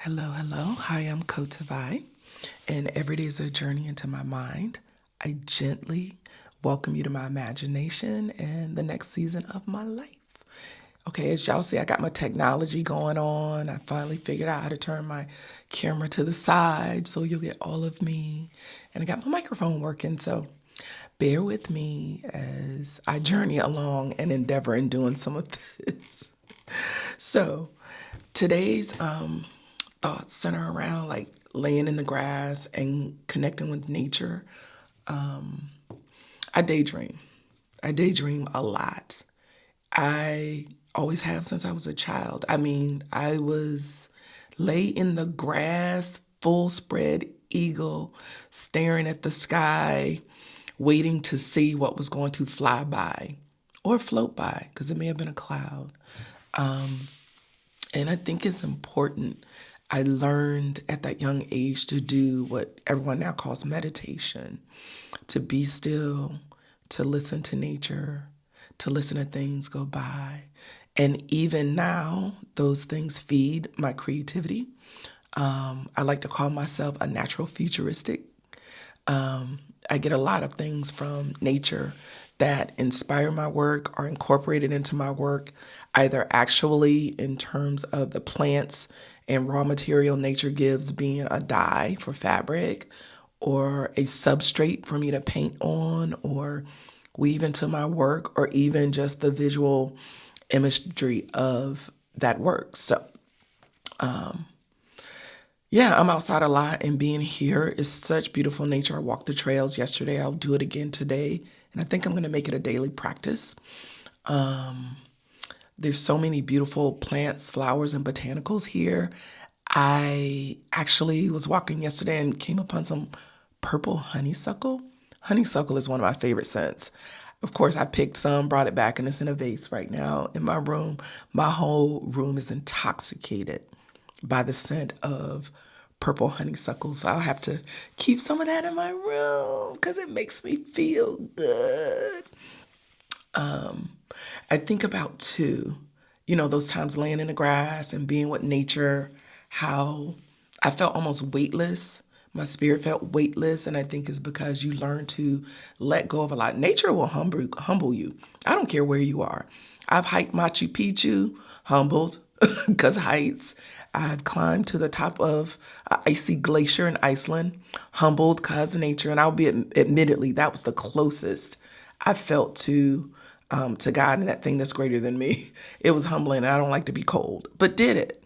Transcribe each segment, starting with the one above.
Hello, hello. Hi, I'm Kottavei, and every day is a journey into my mind. I gently welcome you to my imagination and the next season of my life. Okay, as y'all see, I got my technology going on. I finally figured out how to turn my camera to the side so you'll get all of me. And I got my microphone working, so bear with me as I journey along and endeavor in doing some of this. So, today's thoughts center around like laying in the grass and connecting with nature. I daydream. I daydream a lot. I always have since I was a child. I mean, I was lay in the grass, full spread eagle, staring at the sky, waiting to see what was going to fly by or float by, because it may have been a cloud. And I think it's important. I learned at that young age to do what everyone now calls meditation, to be still, to listen to nature, to listen to things go by. And even now, those things feed my creativity. I like to call myself a natural futuristic. I get a lot of things from nature that inspire my work or incorporated into my work, either actually in terms of the plants and raw material nature gives being a dye for fabric or a substrate for me to paint on or weave into my work or even just the visual imagery of that work. So yeah, I'm outside a lot and being here is such beautiful nature. I walked the trails yesterday. I'll do it again today. And I think I'm going to make it a daily practice. There's so many beautiful plants, flowers, and botanicals here. I actually was walking yesterday and came upon some purple honeysuckle. Honeysuckle is one of my favorite scents. Of course, I picked some, brought it back, and it's in a vase right now in my room. My whole room is intoxicated by the scent of purple honeysuckle. So I'll have to keep some of that in my room because it makes me feel good. I think about too, those times laying in the grass and being with nature, how I felt almost weightless. My spirit felt weightless, and I think it's because you learn to let go of a lot. Nature will humble you. I don't care where you are. I've hiked Machu Picchu, humbled because heights. I've climbed to the top of an icy glacier in Iceland, humbled because of nature. And I'll be admittedly, that was the closest I felt to God and that thing that's greater than me. It was humbling. I don't like to be cold, but did it.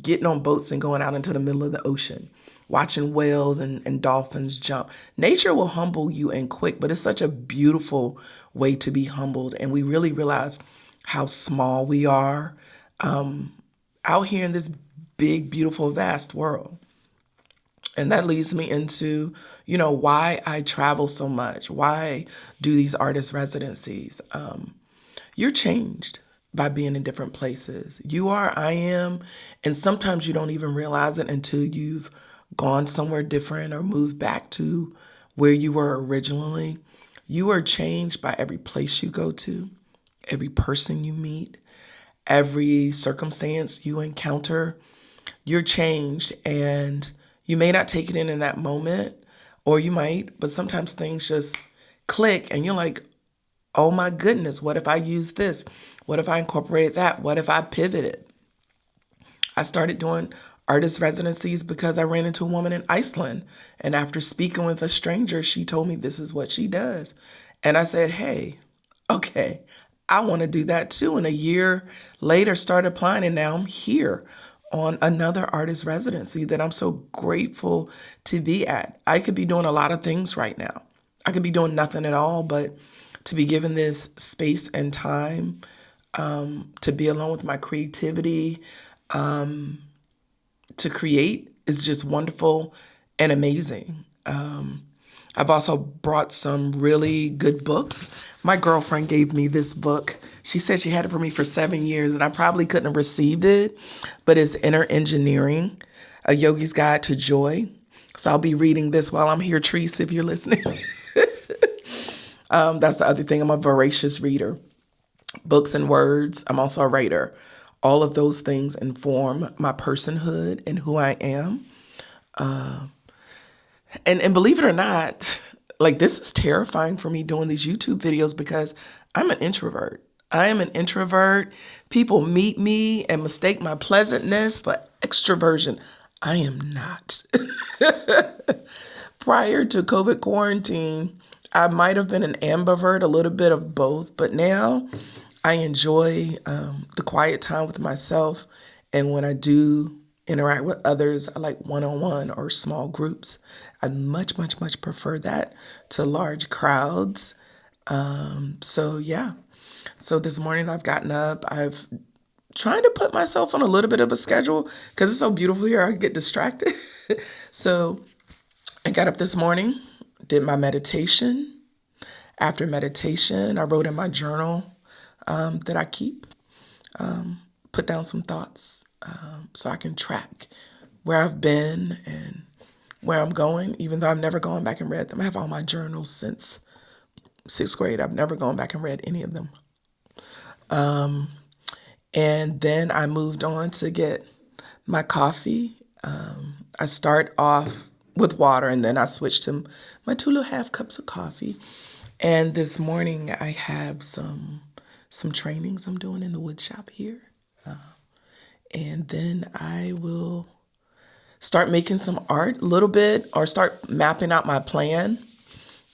Getting on boats and going out into the middle of the ocean, watching whales and dolphins jump. Nature will humble you and quick, but it's such a beautiful way to be humbled. And we really realize how small we are out here in this big, beautiful, vast world. And that leads me into, why I travel so much, why do these artist residencies. You're changed by being in different places. You are, I am, and sometimes you don't even realize it until you've gone somewhere different or moved back to where you were originally. You are changed by every place you go to, every person you meet, every circumstance you encounter. You're changed, and you may not take it in that moment, or you might, but sometimes things just click and you're like, oh my goodness, what if I use this? What if I incorporated that? What if I pivoted? I started doing artist residencies because I ran into a woman in Iceland. And after speaking with a stranger, she told me this is what she does. And I said, hey, okay, I want to do that too. And a year later, started applying, and now I'm here on another artist residency that I'm so grateful to be at. I could be doing a lot of things right now. I could be doing nothing at all, but to be given this space and time to be alone with my creativity, to create is just wonderful and amazing. I've also brought some really good books. My girlfriend gave me this book. She said she had it for me for 7 years, and I probably couldn't have received it, but it's Inner Engineering, A Yogi's Guide to Joy. So I'll be reading this while I'm here, Treese, if you're listening. That's the other thing. I'm a voracious reader. Books and words. I'm also a writer. all of those things inform my personhood and who I am. And believe it or not, like this is terrifying for me doing these YouTube videos because I'm an introvert. I am an introvert. People meet me and mistake my pleasantness for extroversion. I am not. Prior to COVID quarantine, I might have been an ambivert, a little bit of both, but now I enjoy the quiet time with myself. And when I do interact with others, I like one-on-one or small groups. I much, much, much prefer that to large crowds. So yeah. So this morning I've gotten up. I've trying to put myself on a little bit of a schedule because it's so beautiful here. I get distracted. So I got up this morning, did my meditation. After meditation, I wrote in my journal that I keep, put down some thoughts so I can track where I've been and where I'm going, even though I've never gone back and read them. I have all my journals since 6th grade. I've never gone back and read any of them. And then I moved on to get my coffee. I start off with water and then I switched to my 2 little half cups of coffee. And this morning I have some trainings I'm doing in the wood shop here. And then I will start making some art a little bit or start mapping out my plan.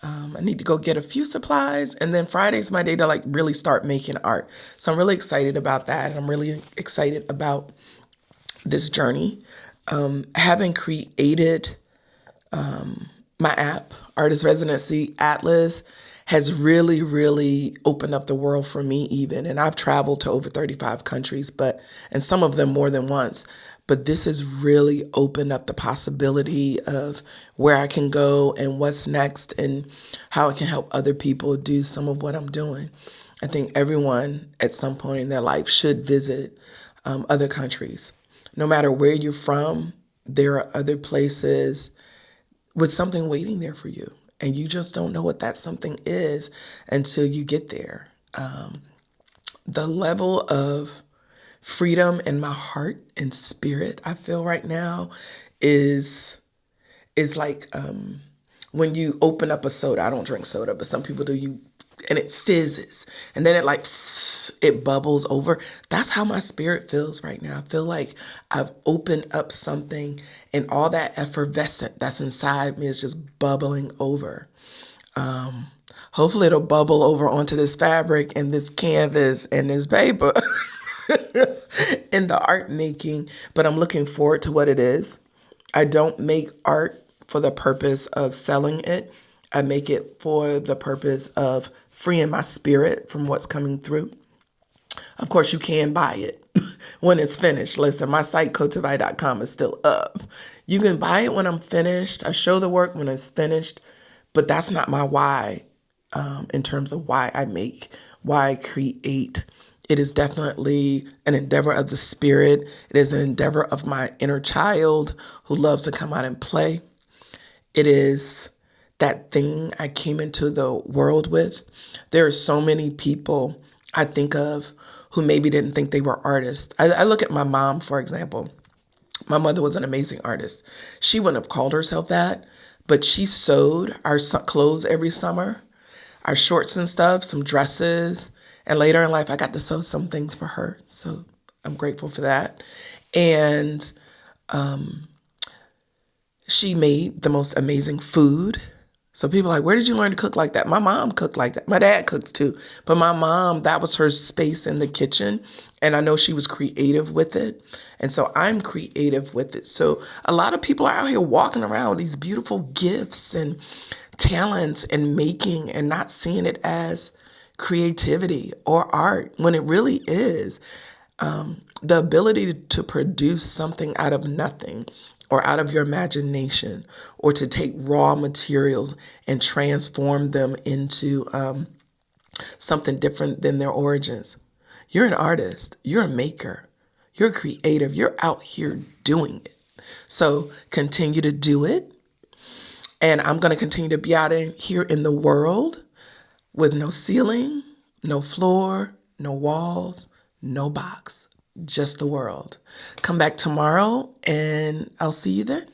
I need to go get a few supplies, and then Friday's my day to like really start making art. So I'm really excited about that. I'm really excited about this journey. Having created my app, Artist Residency Atlas, has really, really opened up the world for me even. And I've traveled to over 35 countries, and some of them more than once. But this has really opened up the possibility of where I can go and what's next and how I can help other people do some of what I'm doing. I think everyone at some point in their life should visit other countries. No matter where you're from, there are other places with something waiting there for you. And you just don't know what that something is until you get there. The level of freedom in my heart and spirit I feel right now is like when you open up a soda. I don't drink soda, but some people do. And it fizzes, and then it bubbles over. That's how my spirit feels right now. I feel like I've opened up something, and all that effervescent that's inside me is just bubbling over. Hopefully it'll bubble over onto this fabric and this canvas and this paper in the art making, but I'm looking forward to what it is. I don't make art for the purpose of selling it. I make it for the purpose of freeing my spirit from what's coming through. Of course, you can buy it when it's finished. Listen, my site, Kottaveiinflux, is still up. You can buy it when I'm finished. I show the work when it's finished, but that's not my why in terms of why I make, why I create. It is definitely an endeavor of the spirit. It is an endeavor of my inner child who loves to come out and play. It is that thing I came into the world with. There are so many people I think of who maybe didn't think they were artists. I look at my mom, for example. My mother was an amazing artist. She wouldn't have called herself that, but she sewed our clothes every summer, our shorts and stuff, some dresses. And later in life, I got to sew some things for her. So I'm grateful for that. And she made the most amazing food. So people are like, where did you learn to cook like that? My mom cooked like that. My dad cooks too. But my mom, that was her space in the kitchen. And I know she was creative with it. And so I'm creative with it. So a lot of people are out here walking around with these beautiful gifts and talents and making and not seeing it as creativity or art when it really is. The ability to produce something out of nothing or out of your imagination, or to take raw materials and transform them into something different than their origins. You're an artist. You're a maker. You're creative. You're out here doing it. So continue to do it. And I'm going to continue to be out here in the world with no ceiling, no floor, no walls, no box. just the world. Come back tomorrow and I'll see you then.